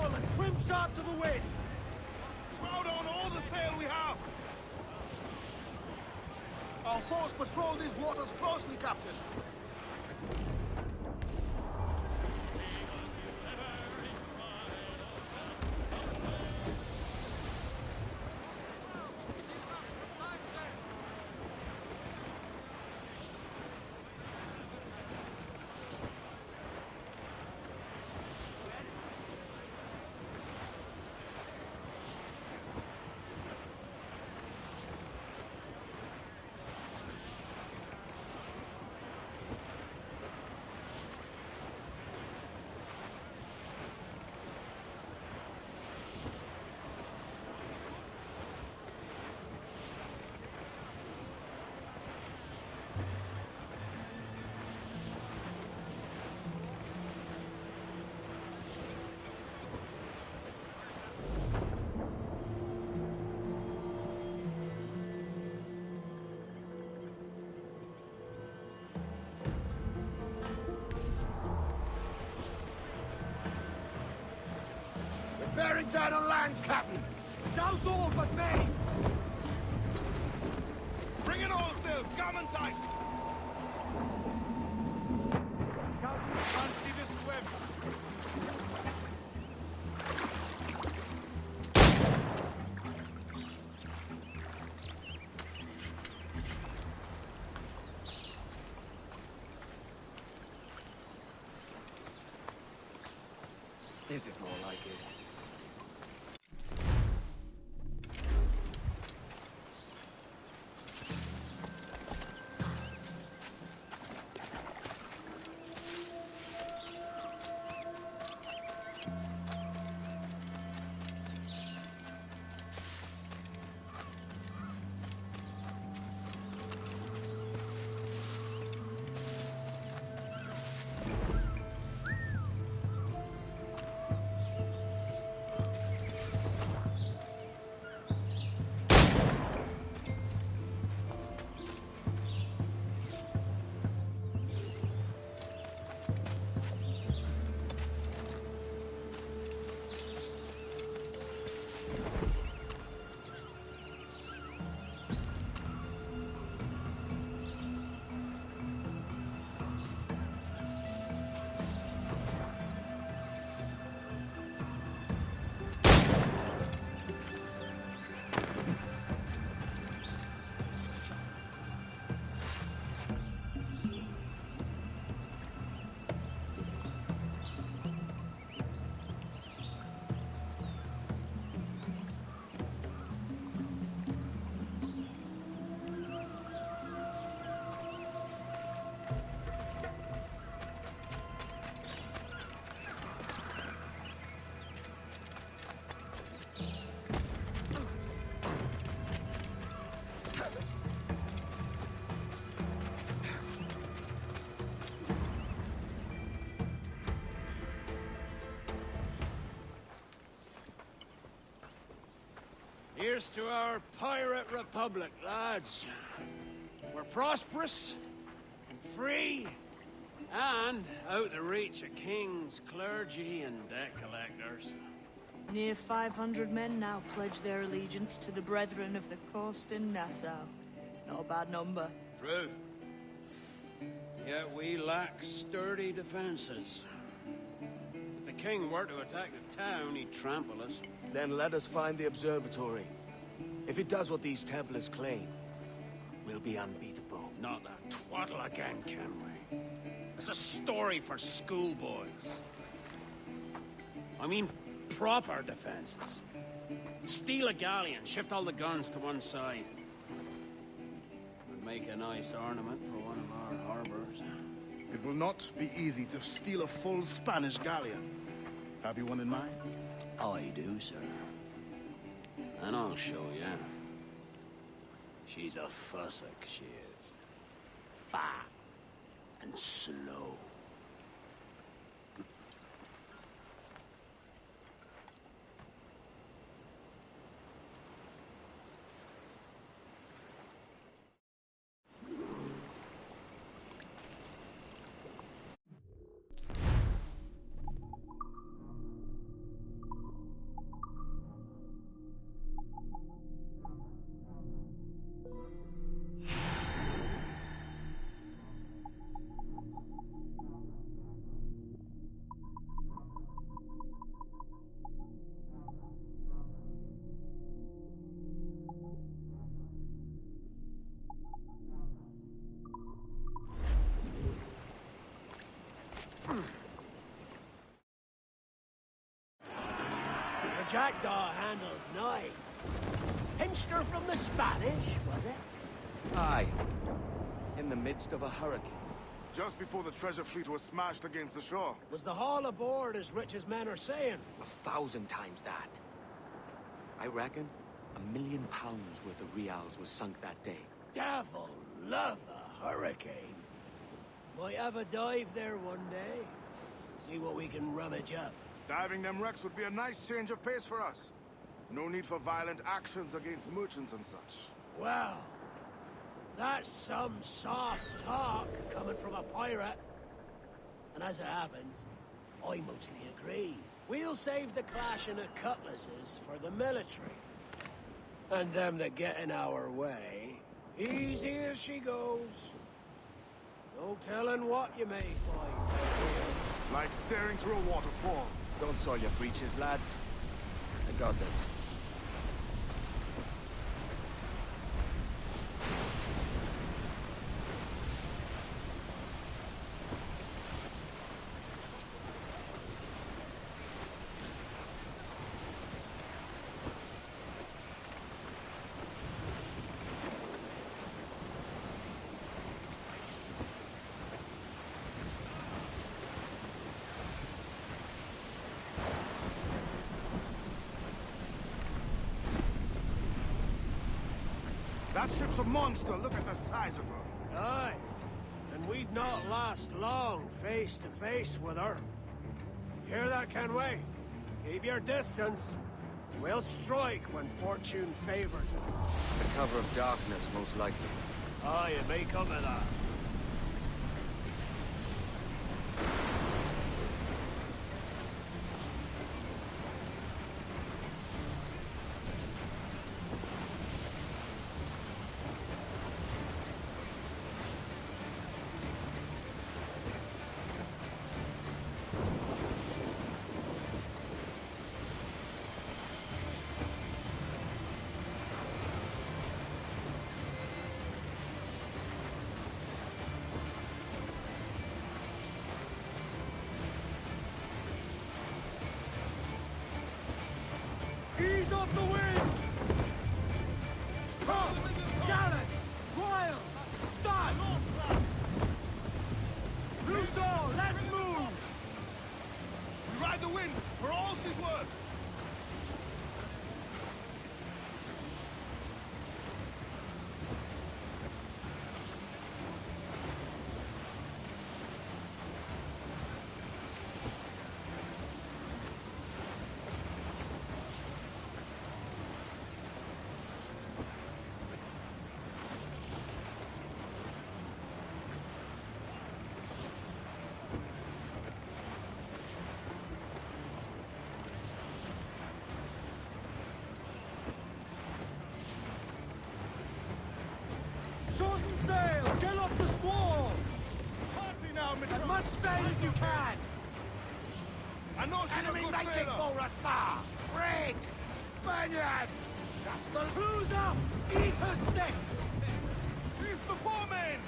full and trim sharp to the wind! Crowd on all the sail we have! Our force patrol these waters closely, Captain. Bearing down on land, Captain! Douse all but mains! Bring it all sail, gammon tight! Fancy the swim! This is more like it. Here's to our pirate republic, lads. We're prosperous and free, and out the reach of kings, clergy, and debt collectors. Near 500 men now pledge their allegiance to the Brethren of the Coast in Nassau. Not a bad number. Truth. Yet we lack sturdy defenses. If the king were to attack the town, he'd trample us. Then let us find the observatory. If it does what these Templars claim, we'll be unbeatable. Not that twaddle again, can we? It's a story for schoolboys. I mean, proper defenses. Steal a galleon, shift all the guns to one side. And make a nice ornament for one of our harbors. It will not be easy to steal a full Spanish galleon. Have you one in mind? I do, sir. And I'll show you. She's a fussock, she is. Fat and slow. jackdaw handles nice. Pinched her from the Spanish, was it? Aye. In the midst of a hurricane. Just before the treasure fleet was smashed against the shore. Was the haul aboard as rich as men are saying? 1,000 times that. I reckon £1 million worth of reals was sunk that day. Devil love a hurricane. Might have a dive there one day. See what we can rummage up. Diving them wrecks would be a nice change of pace for us. No need for violent actions against merchants and such. Well, that's some soft talk coming from a pirate. And as it happens, I mostly agree. We'll save the clashing of cutlasses for the military. And them that get in our way, easy as she goes. No telling what you may find. Like staring through a waterfall. Don't soil your breeches, lads. I got this. That ship's a monster. Look at the size of her. Aye. And we'd not last long face to face with her. Hear that, Kenway? Keep your distance. We'll strike when fortune favors it. The cover of darkness, most likely. Aye, it may come to that. Ease off the wind! Come! Gallants! Royals! Start! Loose all! Let's move! We ride the wind for all she's worth. Shorten sail! Get off the squall! Party now, Mitchell. As much sail as you can! I know she's a good sailor. Brig! Spaniards! Just the clues up! Eat her sticks! Keep the foremen!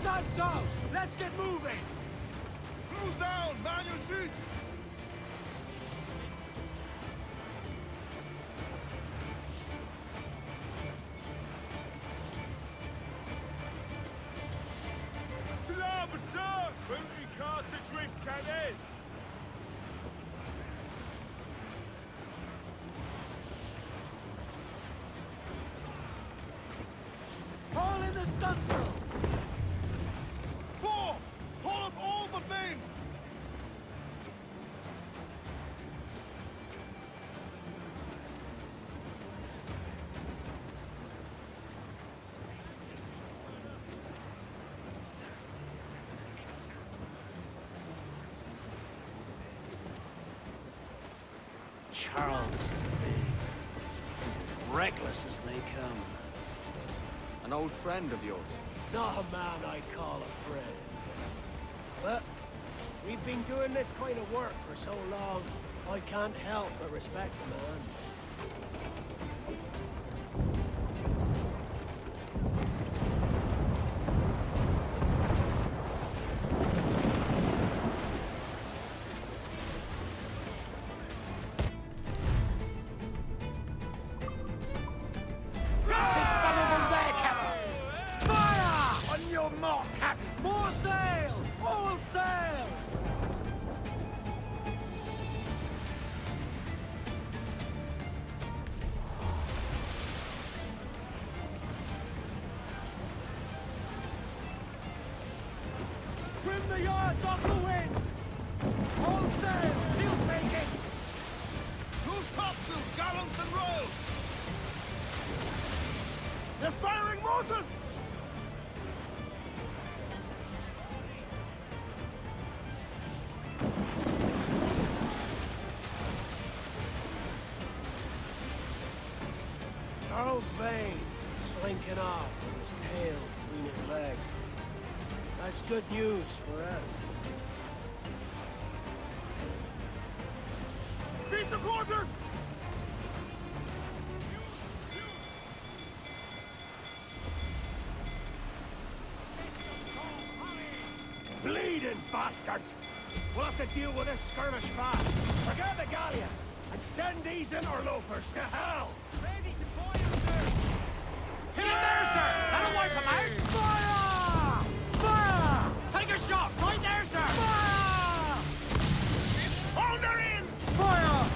Studs out! Let's get moving! Close down! Man your sheets! Starboard, sir! Booty cast adrift, cannon! Haul in the stunsails! 4! Haul up all but mains! Charles He's as reckless as they come. An old friend of yours. Not a man I call a friend. But we've been doing this kind of work for so long, I can't help but respect the man. no more, Captain! More sail! All sail! Trim the yards off the wind! All sail! She'll take it! Loose topsails, gallants and royals! They're firing mortars! Charles Vane, slinking off with his tail between his legs. That's good news for us. Beat the quarters! Bleeding bastards! We'll have to deal with this skirmish fast. Forget the galleon, and send these interlopers to hell! Ready to fire, sir! Hit him there, sir! That'll wipe him out! Fire! Fire! Take a shot! Right there, sir! Fire! Hold her in! Fire!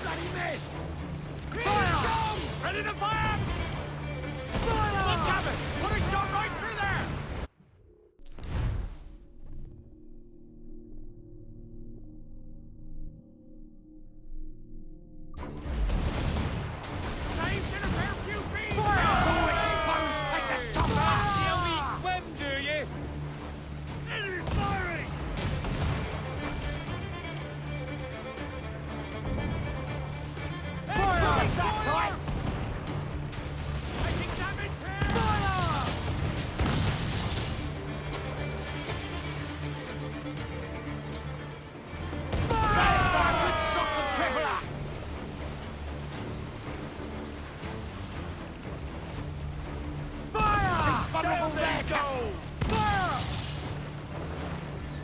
Bloody miss! Fire! Ready to fire! Fire! Look, Captain! Put a shot right through there! Time to repair a few feet! Fire! Boys, take the stop off! You we swim, do you? Enemy's firing! Fire! Fire! Taking damage here! Fire! Fire! Good shot to Crippler! Fire! He's vulnerable there, Captain! Fire!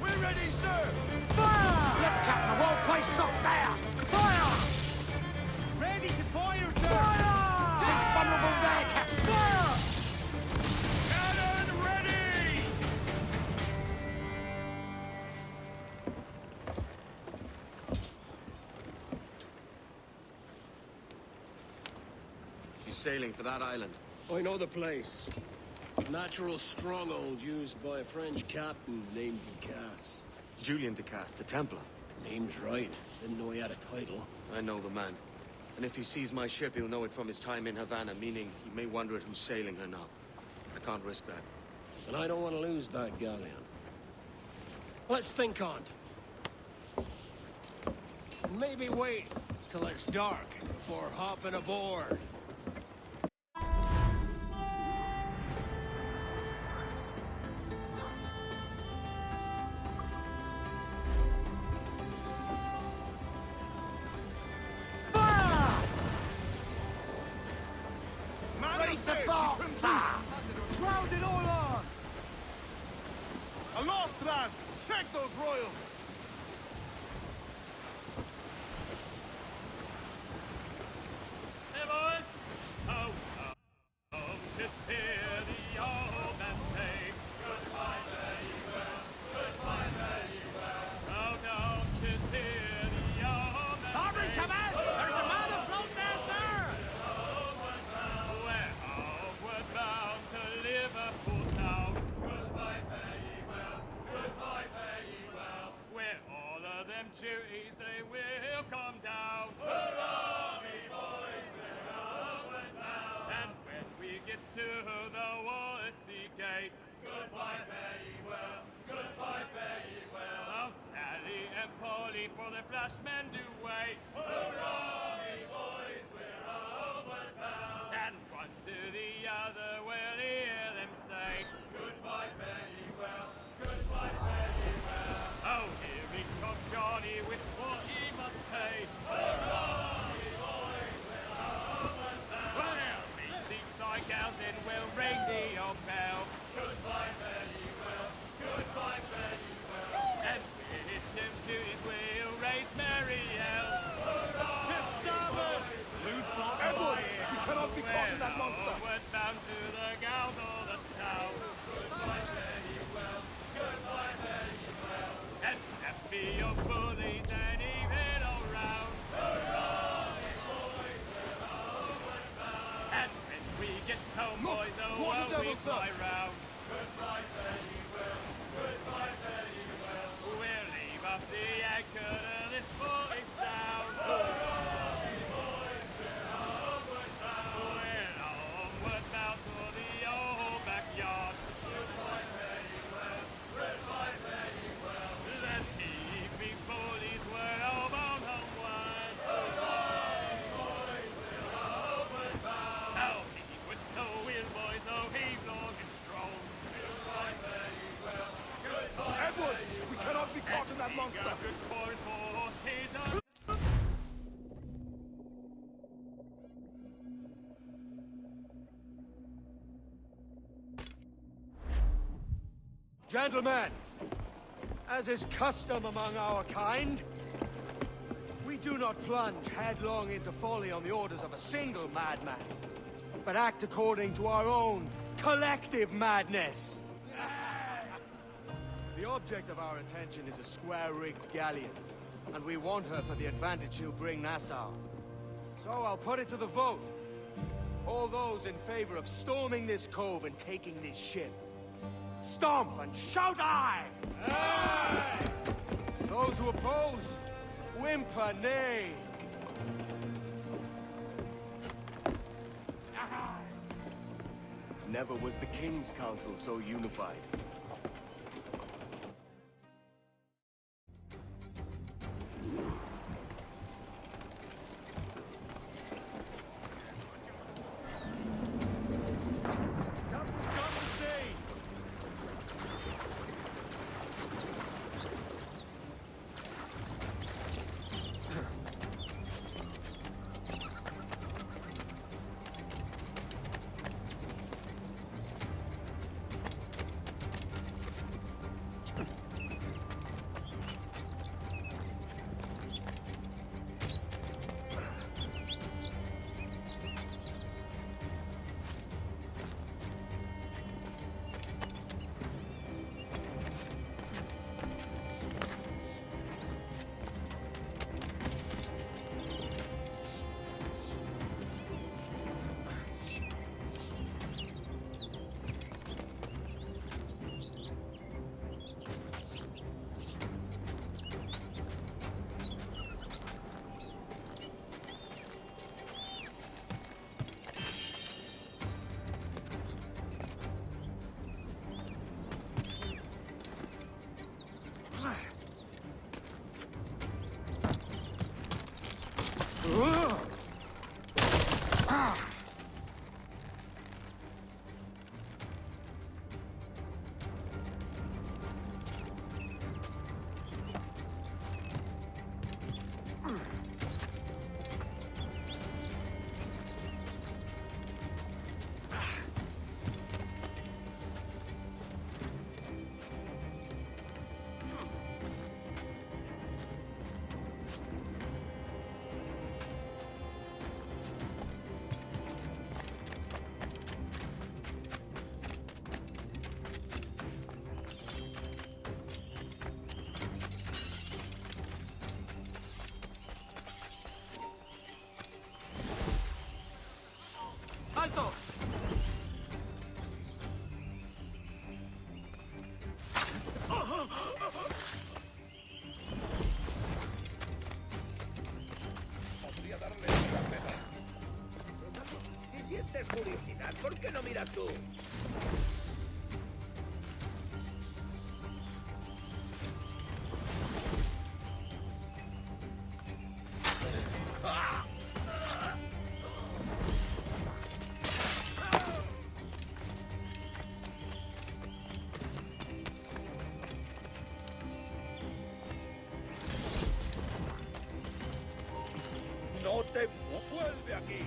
We're ready, sir! Fire! Look, Captain, a well-placed shot there! Fire! Ready to fire, sir! Fire! He's vulnerable there, Captain! Fire! Cannon ready! She's sailing for that island. I know the place. Natural stronghold used by a French captain named Ducasse. Julian Ducasse, the Templar. Name's right. Didn't know he had a title. I know the man. And if he sees my ship, he'll know it from his time in Havana, meaning he may wonder at who's sailing her now. I can't risk that. And I don't want to lose that galleon. Let's think on it. Maybe wait till it's dark before hopping aboard. Ready to ball, sir! Ground it all on! Aloft, lads! Check those royals! Hey, boys! Oh, oh, oh, just hear the old man say, goodbye, fare ye well, goodbye, fare ye well. Oh, don't just hear the old man Aubrey, say, come out! There's a man afloat there, sir! we're homeward bound to Liverpool town. Goodbye, fare ye well, goodbye, fare ye well. Where all of them duties they will come down. Hurrah, me boys, we're homeward bound. And when we get to the Wallasey gates, goodbye, fare ye well, goodbye, fare ye well. Oh, Sally and Polly for the flashmen do wait. Hurrah, me boys, we're homeward bound. And one to the other will hear them say, goodbye, fare ye well, goodbye, fare ye well. Oh, here he comes Johnny with what he must pay. Hurrah, me boys, we're homeward bound. Well, meet these thy gals and we'll ring the old bell. Goodbye, fare ye well, goodbye, fare ye well. And when it's them duties we'll raise merry hell. Hurrah, to starboard! Edward, we cannot be caught in that monster! Homeward bound. monster! A good cause for teaser. Gentlemen, as is custom among our kind, we do not plunge headlong into folly on the orders of a single madman, but act according to our own collective madness. The object of our attention is a square-rigged galleon, and we want her for the advantage she'll bring Nassau. So I'll put it to the vote. All those in favor of storming this cove and taking this ship, stomp and shout aye! Aye! Those who oppose, whimper nay. Never was the King's Council so unified. ¡Alto! Podría darle una pena. Si sientes curiosidad, ¿por qué no miras tú? ¡No te vuelve aquí!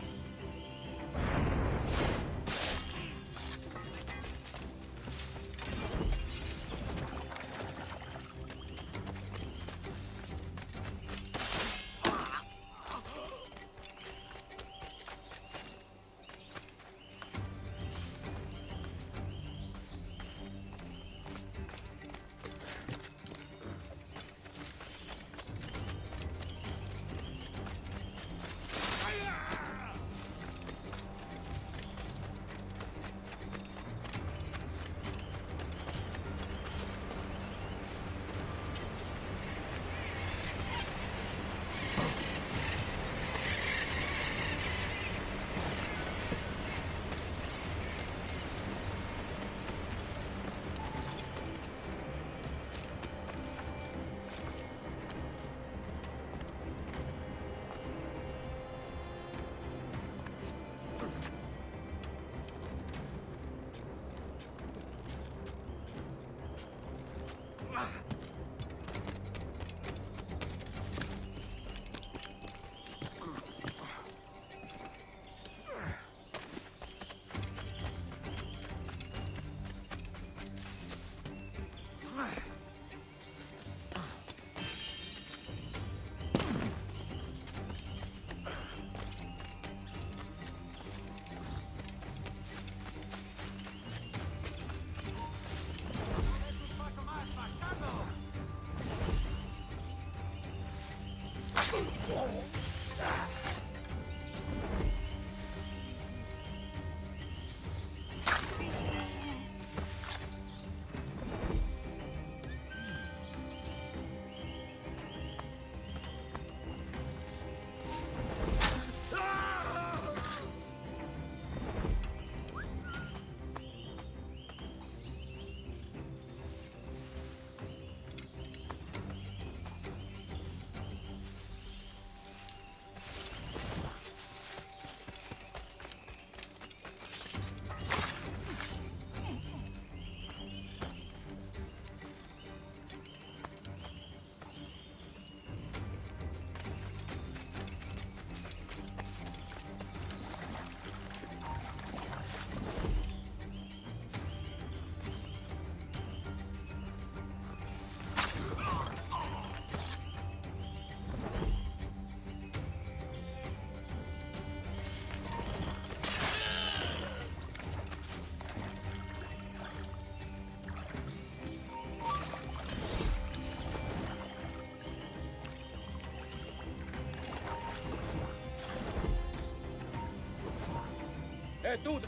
tú...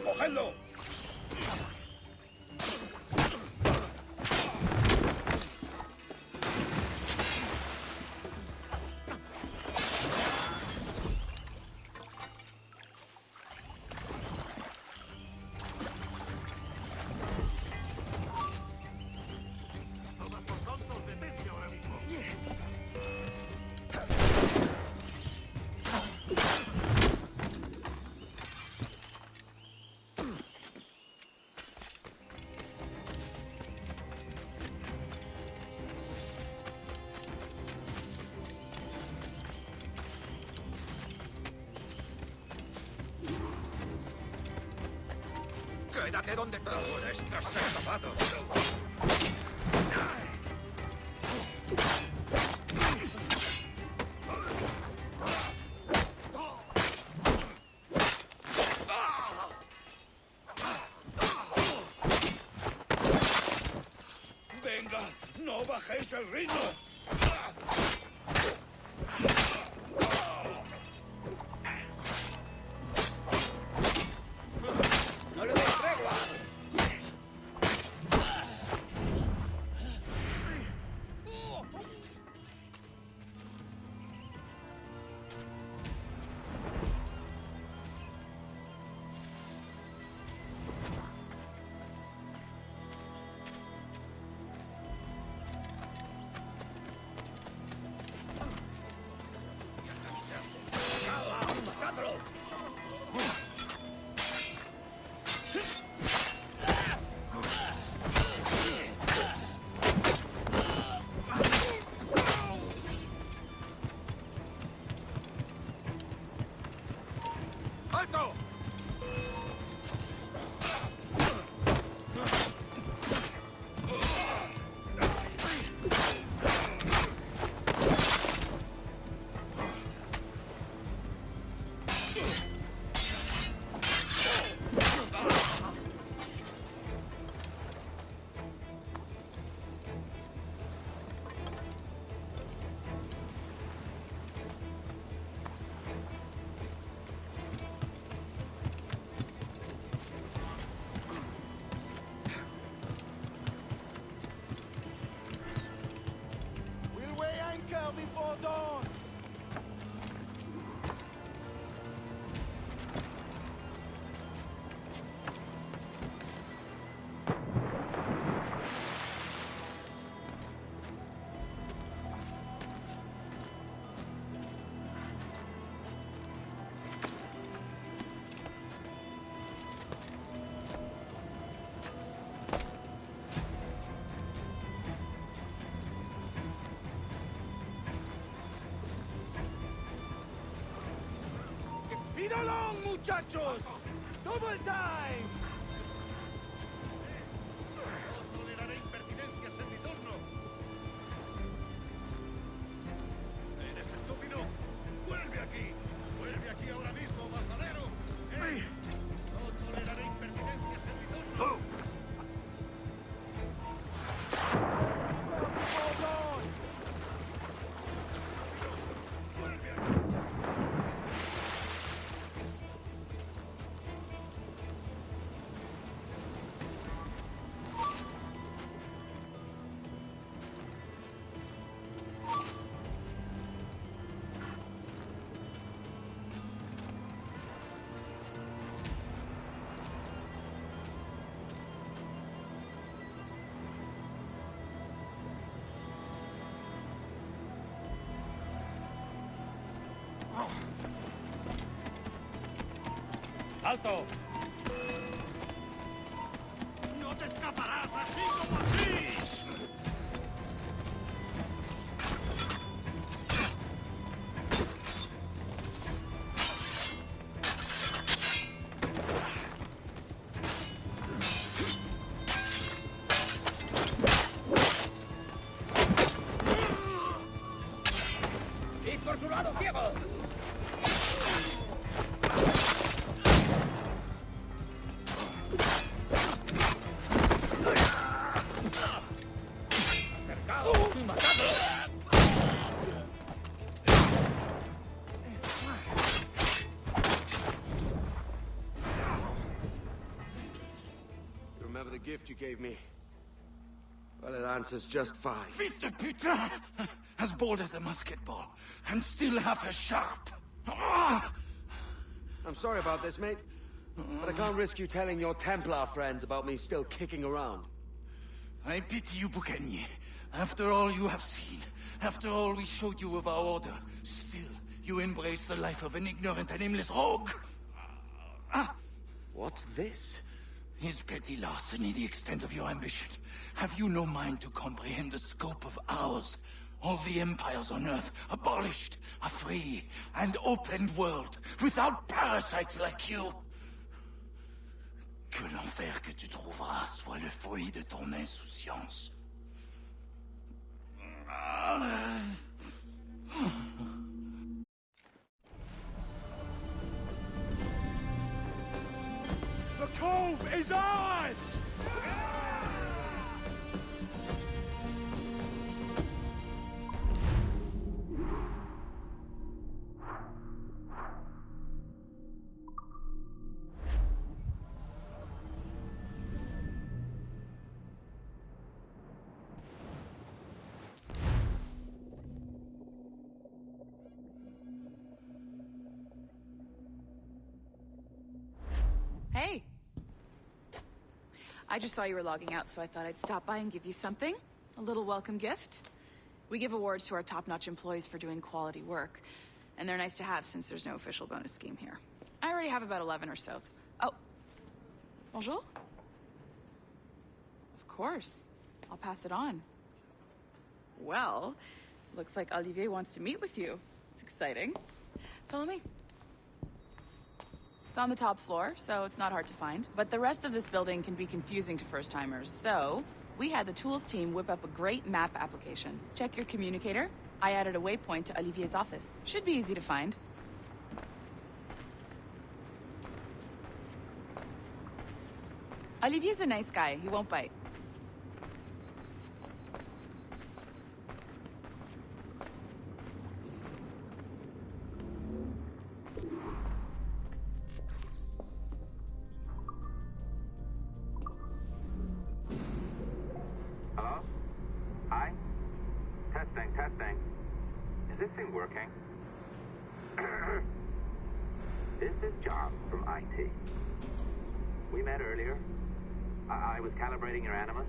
¡Cogedlo! ¡Quédate donde ahora estás escapado! ¡Venga! ¡No bajéis el ritmo! ¡No le des tregua! ¡Matadlo! ¡Alto! We'll weigh anchor before dawn. ¡Speed along, muchachos! ¡Double time! ¡No toleraré impertinencias en mi turno! ¿Eres estúpido? ¡Vuelve aquí! ¡Vuelve aquí ahora mismo, basadero! ¡No toleraré impertinencias en mi turno! ¡Vuelve aquí! ¡Alto! ¡No te escaparás así como así! ¡Id por su lado! gift you gave me. Well, it answers just fine. Fils de putain! As bold as a musket ball, and still half as sharp. Ah! I'm sorry about this, mate. But I can't risk you telling your Templar friends about me still kicking around. I pity you, Boucanier. After all you have seen, after all we showed you of our order, still you embrace the life of an ignorant and aimless rogue. What's this? Is petty larceny the extent of your ambition? Have you no mind to comprehend the scope of ours? All the empires on Earth abolished, a free and open world, without parasites like you. Que l'enfer que tu trouveras soit le fruit de ton insouciance. The cove is ours! Hey. I just saw you were logging out, so I thought I'd stop by and give you something. A little welcome gift. We give awards to our top-notch employees for doing quality work, and they're nice to have since there's no official bonus scheme here. I already have about 11 or so. Oh. Bonjour? Of course. I'll pass it on. Well, looks like Olivier wants to meet with you. It's exciting. Follow me. It's on the top floor, so it's not hard to find. But the rest of this building can be confusing to first-timers, so we had the tools team whip up a great map application. Check your communicator. I added a waypoint to Olivier's office. Should be easy to find. Olivier's a nice guy. He won't bite. Hello? Hi? Testing. Is this thing working? This is John from IT. We met earlier. I was calibrating your Animus.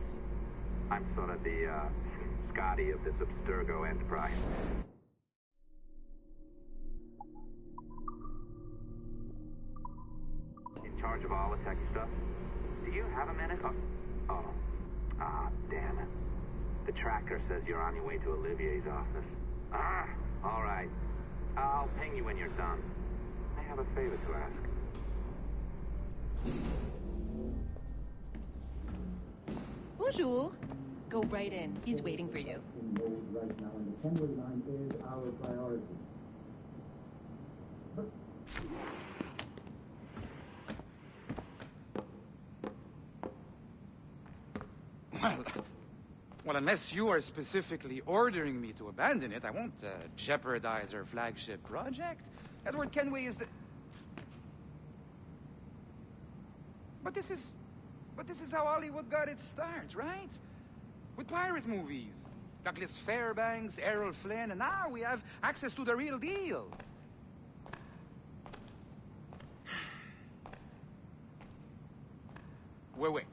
I'm sort of the, Scotty of this Abstergo enterprise. In charge of all the tech stuff. Do you have a minute? Damn it. The tracker says you're on your way to Olivier's office. All right. I'll ping you when you're done. I have a favor to ask. Bonjour. Go right in. He's waiting for you. Right now, and the assembly line is our priority. Well, unless you are specifically ordering me to abandon it, I won't jeopardize our flagship project. Edward Kenway is the... But this is how Hollywood got its start, right? With pirate movies. Douglas Fairbanks, Errol Flynn, and now we have access to the real deal. Wait.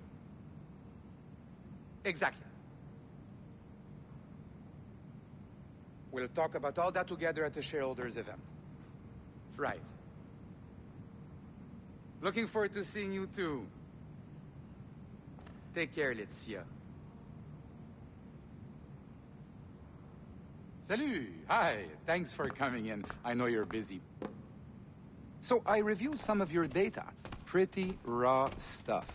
Exactly. We'll talk about all that together at the shareholders event. Right. Looking forward to seeing you too. Take care, Laetitia. Salut! Hi! Thanks for coming in. I know you're busy. So I reviewed some of your data. Pretty raw stuff.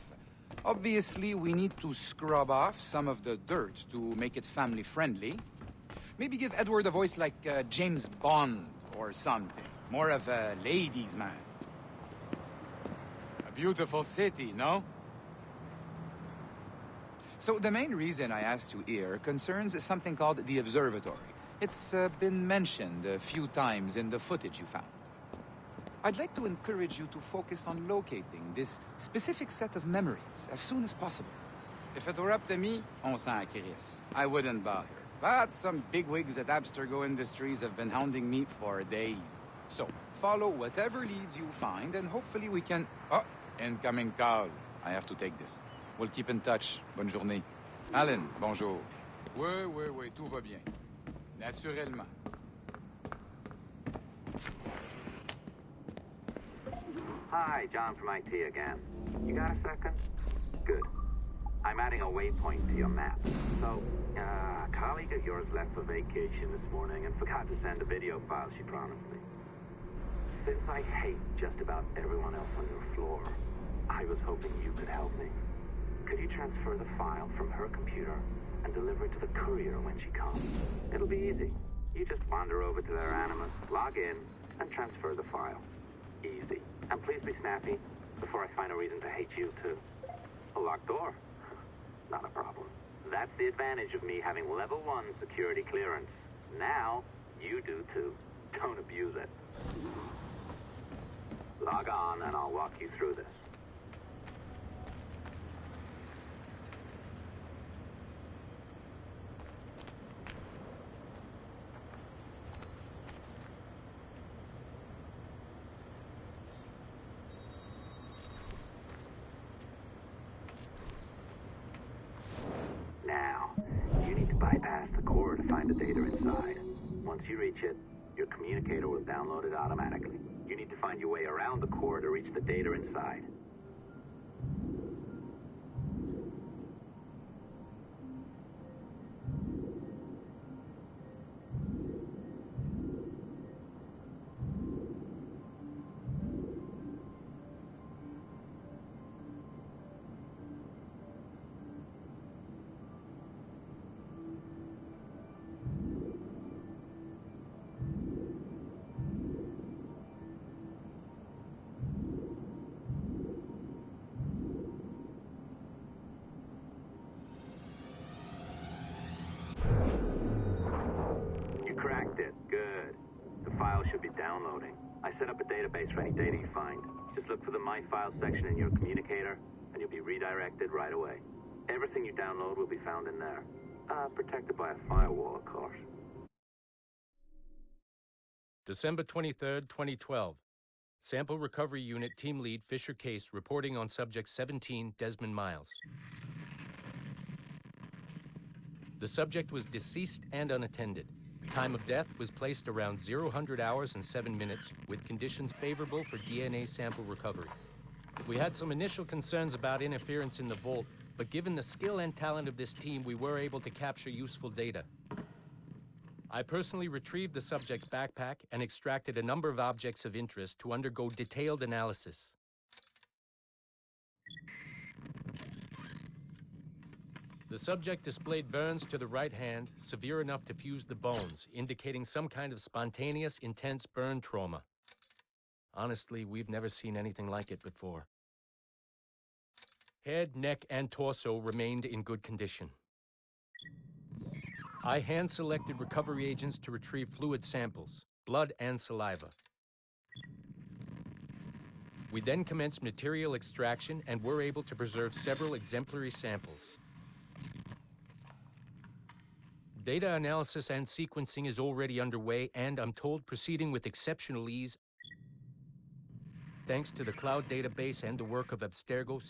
Obviously, we need to scrub off some of the dirt to make it family-friendly. Maybe give Edward a voice like James Bond or something. More of a ladies' man. A beautiful city, no? So the main reason I asked you here concerns something called the Observatory. It's been mentioned a few times in the footage you found. I'd like to encourage you to focus on locating this specific set of memories as soon as possible. If it were up to me, on s'en crisse. I wouldn't bother. But some bigwigs at Abstergo Industries have been hounding me for days. So, follow whatever leads you find, and hopefully we can... Oh, incoming call. I have to take this. We'll keep in touch. Bonne journée. Alan, bonjour. Oui, tout va bien. Naturellement. Hi, John from IT again. You got a second? Good. I'm adding a waypoint to your map. So, a colleague of yours left for vacation this morning and forgot to send a video file she promised me. Since I hate just about everyone else on your floor, I was hoping you could help me. Could you transfer the file from her computer and deliver it to the courier when she comes? It'll be easy. You just wander over to their Animus, log in, and transfer the file. Easy. And please be snappy before I find a reason to hate you, too. A locked door? Not a problem. That's the advantage of me having level 1 security clearance. Now, you do, too. Don't abuse it. Log on, and I'll walk you through this. Now, you need to bypass the core to find the data inside. Once you reach it, your communicator will download it automatically. You need to find your way around the core to reach the data inside. Downloading. I set up a database for any data you find. Just look for the My Files section in your communicator, and you'll be redirected right away. Everything you download will be found in there. Protected by a firewall, of course. December 23rd, 2012. Sample Recovery Unit Team Lead Fisher Case reporting on Subject 17, Desmond Miles. The subject was deceased and unattended. Time of death was placed around 00 hours and 7 minutes, with conditions favorable for DNA sample recovery. We had some initial concerns about interference in the vault, but given the skill and talent of this team, we were able to capture useful data. I personally retrieved the subject's backpack and extracted a number of objects of interest to undergo detailed analysis. The subject displayed burns to the right hand, severe enough to fuse the bones, indicating some kind of spontaneous, intense burn trauma. Honestly, we've never seen anything like it before. Head, neck, and torso remained in good condition. I hand-selected recovery agents to retrieve fluid samples, blood and saliva. We then commenced material extraction and were able to preserve several exemplary samples. Data analysis and sequencing is already underway, and I'm told proceeding with exceptional ease thanks to the cloud database and the work of Abstergo.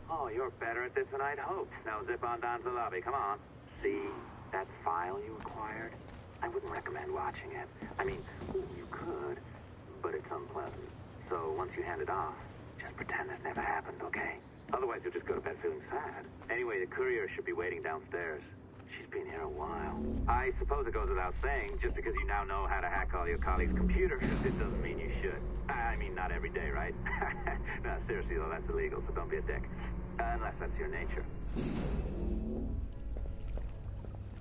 Oh, you're better at this than I'd hoped. Now zip on down to the lobby. Come on. See that file you acquired? I wouldn't recommend watching it. I mean, you could, but it's unpleasant. So once you hand it off, just pretend this never happened, okay? Otherwise, you'll just go to bed feeling sad. Anyway, the courier should be waiting downstairs. She's been here a while. I suppose it goes without saying, just because you now know how to hack all your colleagues' computers, it doesn't mean you should. I mean, not every day, right? No, seriously, though, that's illegal, so don't be a dick. Unless that's your nature.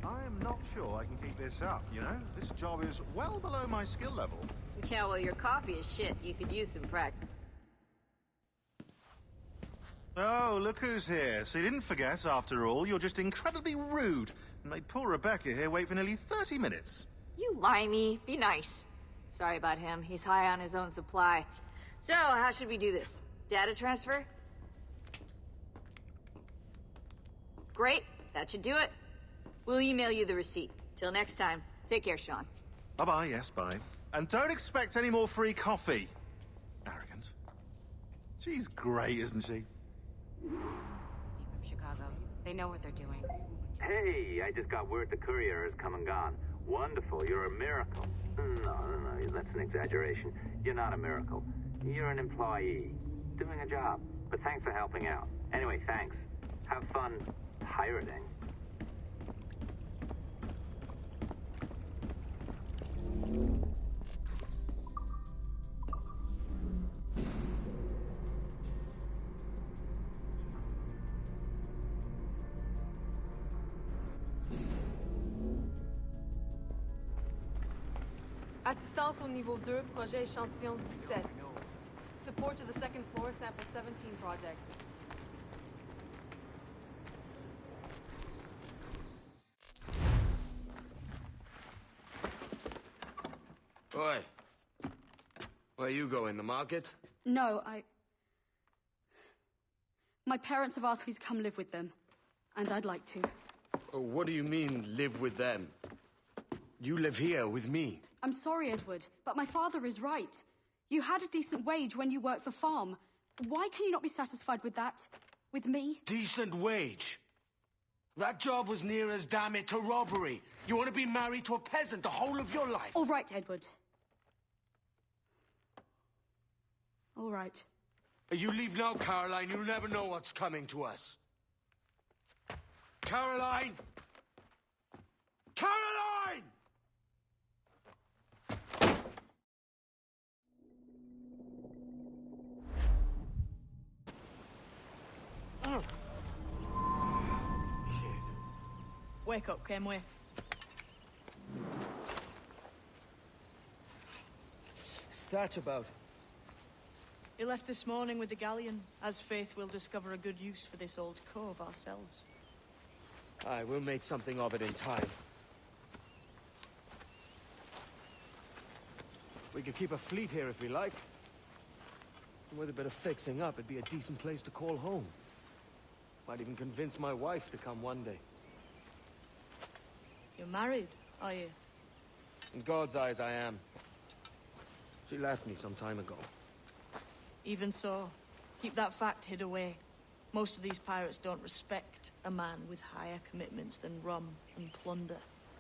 I am not sure I can keep this up, you know? This job is well below my skill level. Yeah, well, your coffee is shit. You could use some practice. Oh, look who's here. So you didn't forget, after all, you're just incredibly rude and made poor Rebecca here wait for nearly 30 minutes. You limey. Be nice. Sorry about him. He's high on his own supply. So, how should we do this? Data transfer? Great, that should do it. We'll email you the receipt. Till next time, take care, Sean. Bye-bye, yes, bye. And don't expect any more free coffee. Arrogant. She's great, isn't she? From Chicago. They know what they're doing. Hey, I just got word the courier has come and gone. Wonderful, you're a miracle. No, that's an exaggeration. You're not a miracle. You're an employee, doing a job. But thanks for helping out. Anyway, thanks. Have fun pirating. Assistance au niveau 2, projet échantillon 17. Support to the second floor, sample 17 project. Oi. Where you going, the market? No, my parents have asked me to come live with them, and I'd like to. Oh, what do you mean, live with them? You live here with me. I'm sorry, Edward, but my father is right. You had a decent wage when you worked the farm. Why can you not be satisfied with that? With me? Decent wage? That job was near as, damn it, to robbery. You want to be married to a peasant the whole of your life? All right, Edward. All right. You leave now, Caroline. You'll never know what's coming to us. Caroline! Caroline! Oh. Wake up, Kenway. What's that about? He left this morning with the galleon. As faith, we'll discover a good use for this old cove ourselves. Aye, we'll make something of it in time. We could keep a fleet here if we like. With a bit of fixing up, it'd be a decent place to call home. Might even convince my wife to come one day. You're married, are you? In God's eyes, I am. She left me some time ago. Even so, keep that fact hid away. Most of these pirates don't respect a man with higher commitments than rum and plunder.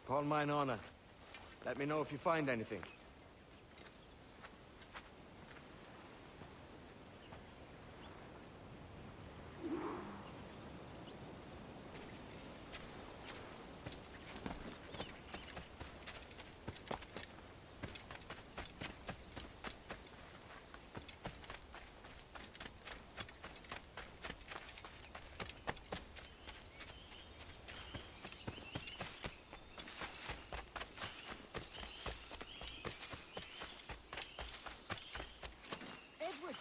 Upon mine honor. Let me know if you find anything. Edward,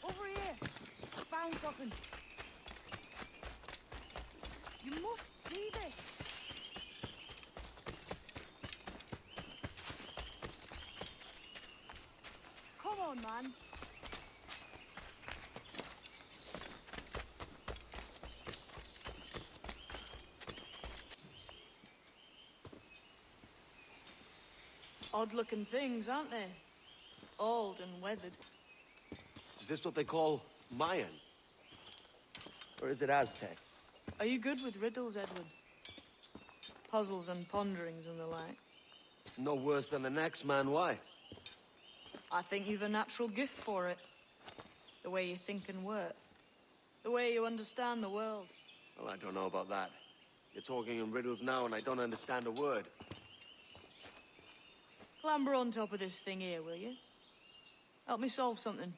over here. Found something. You must see this. Come on, man. Odd-looking things, aren't they? Old and weathered. Is this what they call Mayan? Or is it Aztec? Are you good with riddles, Edward? Puzzles and ponderings and the like? No worse than the next man, why? I think you've a natural gift for it. The way you think and work. The way you understand the world. Well, I don't know about that. You're talking in riddles now and I don't understand a word. Clamber on top of this thing here, will you? Help me solve something.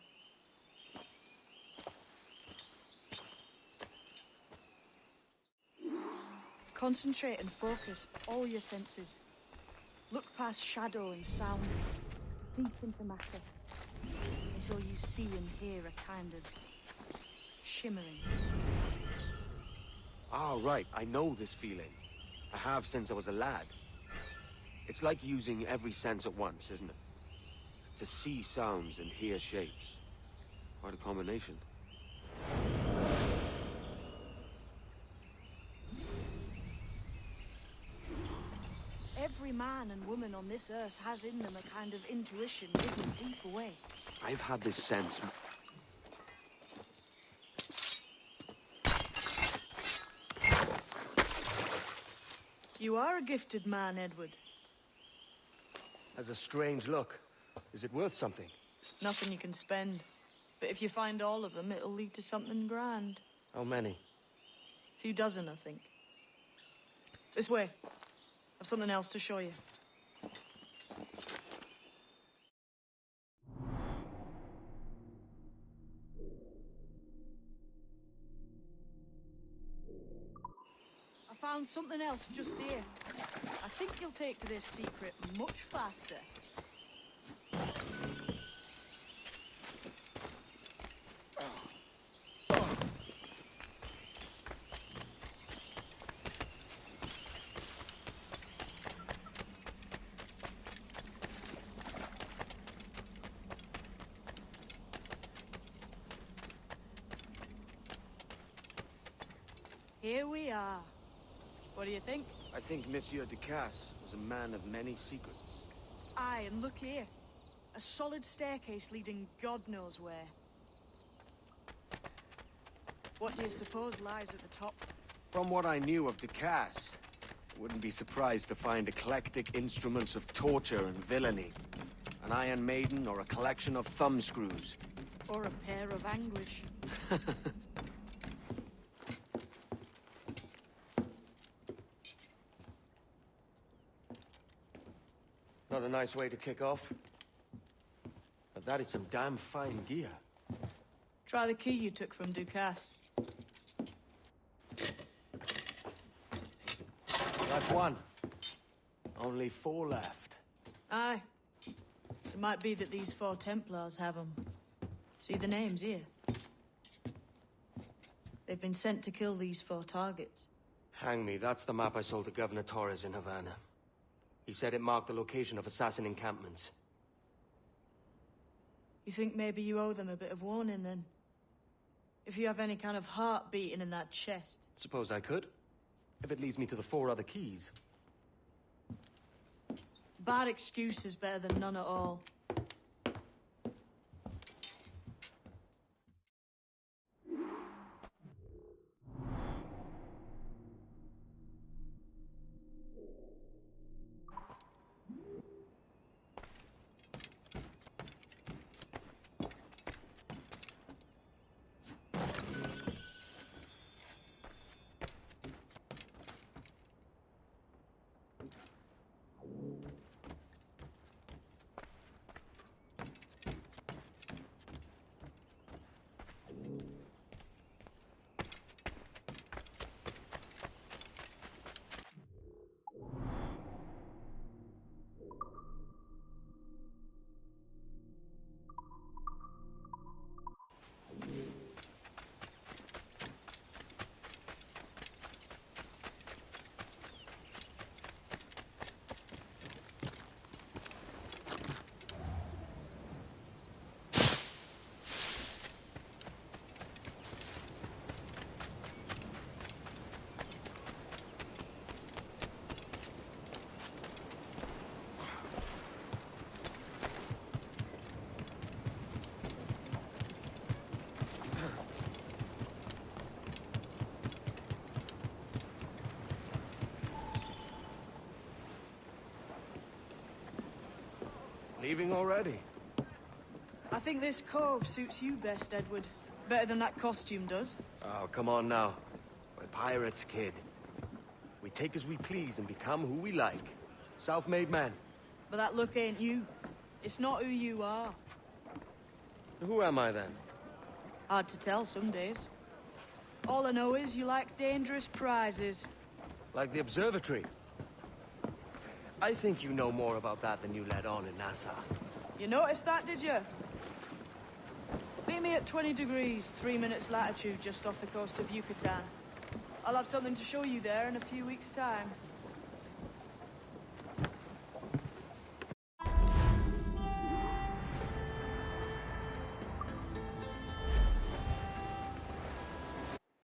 Concentrate and focus all your senses. Look past shadow and sound, deep into matter, until you see and hear a kind of shimmering. Ah, right. I know this feeling. I have since I was a lad. It's like using every sense at once, isn't it? To see sounds and hear shapes. Quite a combination. man and woman on this earth has in them a kind of intuition hidden deep away. I've had this sense. You are a gifted man, Edward. Has a strange look. Is it worth something? Nothing you can spend. But if you find all of them, it'll lead to something grand. How many? A few dozen, I think. This way. I've something else to show you. I found something else just here. I think you'll take to this secret much faster. Here we are. What do you think? I think Monsieur Ducasse was a man of many secrets. Aye, and look here. A solid staircase leading God knows where. What do you suppose lies at the top? From what I knew of Ducasse, I wouldn't be surprised to find eclectic instruments of torture and villainy. An Iron Maiden or a collection of thumbscrews. Or a pair of anguish. Not a nice way to kick off. But that is some damn fine gear. Try the key you took from Ducasse. That's one. Only 4 left. Aye. It might be that these 4 Templars have them. See the names here? They've been sent to kill these 4 targets. Hang me, that's the map I sold to Governor Torres in Havana. He said it marked the location of assassin encampments. You think maybe you owe them a bit of warning, then? If you have any kind of heart beating in that chest. Suppose I could. If it leads me to the 4 other keys. Bad excuse is better than none at all. Leaving already? I think this cove suits you best, Edward. Better than that costume does. Oh, come on now. We're pirates, kid. We take as we please and become who we like. Self-made men. But that look ain't you. It's not who you are. Who am I, then? Hard to tell some days. All I know is you like dangerous prizes. Like the observatory. I think you know more about that than you let on in Nassau. You noticed that, did you? Meet me at 20 degrees, 3 minutes latitude just off the coast of Yucatan. I'll have something to show you there in a few weeks' time.